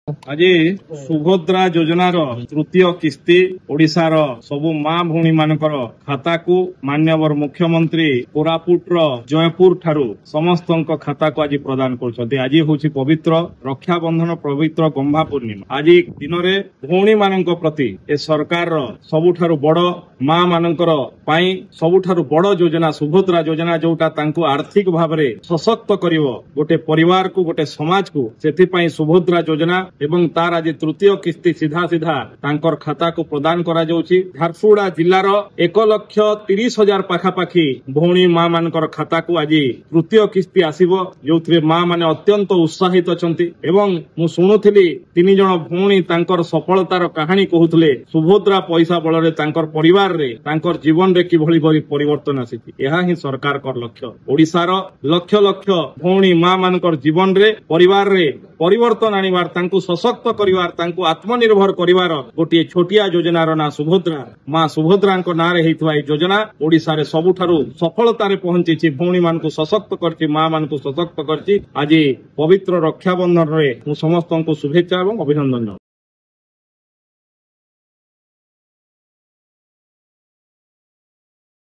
আজি ସୁଭଦ୍ରା ଯୋଜନାର ତୃତୀୟ କିସ୍ତି ଓଡ଼ିଶାର ସବୁ ମା ଭଉଣୀ ମାନଙ୍କର ଖାତାକୁ ମାନ୍ୟବର ମୁଖ୍ୟମନ୍ତ୍ରୀ କୋରାପୁଟର ଜୟପୁର ଠାରୁ ସମସ୍ତଙ୍କ ଖାତାକୁ ଆଜି ପ୍ରଦାନ କରୁଛନ୍ତି। ଆଜି ହେଉଛି ପବିତ୍ର ରକ୍ଷାବନ୍ଧନ, ପବିତ୍ର ଗମ୍ଭା ପୂର୍ଣ୍ଣିମା। ଆଜି ଦିନରେ ଭଉଣୀ ମାନଙ୍କ ପ୍ରତି ଏ ସରକାରର ସବୁଠାରୁ ବଡ ମା ମାନଙ୍କର ପାଇଁ ସବୁଠାରୁ ବଡ ଯୋଜନା ସୁଭଦ୍ରା ଯୋଜନା, ଯୋଉଟା ତାଙ୍କୁ ଆର୍ଥିକ ଭାବରେ ସଶକ୍ତ କରିବ, ଗୋଟେ ପରିବାରକୁ, ଗୋଟେ ସମାଜକୁ। ସେଥିପାଇଁ ସୁଭଦ୍ରା ଯୋଜନା ଏବଂ ତାର ଆଜି ତୃତୀୟ କିସ୍ତି ସିଧା ତାଙ୍କର ଖାତାକୁ ପ୍ରଦାନ କରାଯାଉଛି। ଝାରସୁଗୁଡା ଜିଲ୍ଲାର 1,30,000 ପାଖାପାଖି ଭଉଣୀ ମା ମାନଙ୍କର ଖାତାକୁ ଆଜି ତୃତୀୟ କିସ୍ତି ଆସିବ, ଯୋଉଥିରେ ମା ମାନେ ଅତ୍ୟନ୍ତ ଉତ୍ସାହିତ ଅଛନ୍ତି। ଏବଂ ମୁଁ ଶୁଣୁଥିଲି 3 ଜଣ ଭଉଣୀ ତାଙ୍କର ସଫଳତାର କାହାଣୀ କହୁଥିଲେ। ସୁଭଦ୍ରା ପଇସା ବଳରେ ତାଙ୍କର ପରିବାରରେ, ତାଙ୍କର ଜୀବନରେ କିଭଳି ପରିବର୍ତ୍ତନ ଆସିଛି। ଏହା ହିଁ ସରକାରଙ୍କର ଲକ୍ଷ୍ୟ। ଓଡ଼ିଶାର ଲକ୍ଷ ଲକ୍ଷ ଭଉଣୀ ମା ମାନଙ୍କର ଜୀବନରେ, ପରିବାରରେ ପରିବର୍ତ୍ତନ ଆଣିବାର, ତାଙ୍କୁ ସଶକ୍ତ କରିବାର, ତାଙ୍କୁ ଆତ୍ମନିର୍ଭର କରିବାର ଗୋଟିଏ ଛୋଟିଆ ଯୋଜନାର ନାଁ ସୁଭଦ୍ରା। ମା ସୁଭଦ୍ରାଙ୍କ ନାଁରେ ହେଇଥିବା ଏହି ଯୋଜନା ଓଡ଼ିଶାରେ ସବୁଠାରୁ ସଫଳତାରେ ପହଞ୍ଚିଛି। ଭଉଣୀ ମାନଙ୍କୁ ସଶକ୍ତ କରିଛି, ମା ମାନଙ୍କୁ ସଶକ୍ତ କରିଛି। ଆଜି ପବିତ୍ର ରକ୍ଷାବନ୍ଧନରେ ମୁଁ ସମସ୍ତଙ୍କୁ ଶୁଭେଚ୍ଛା ଏବଂ ଅଭିନନ୍ଦନ।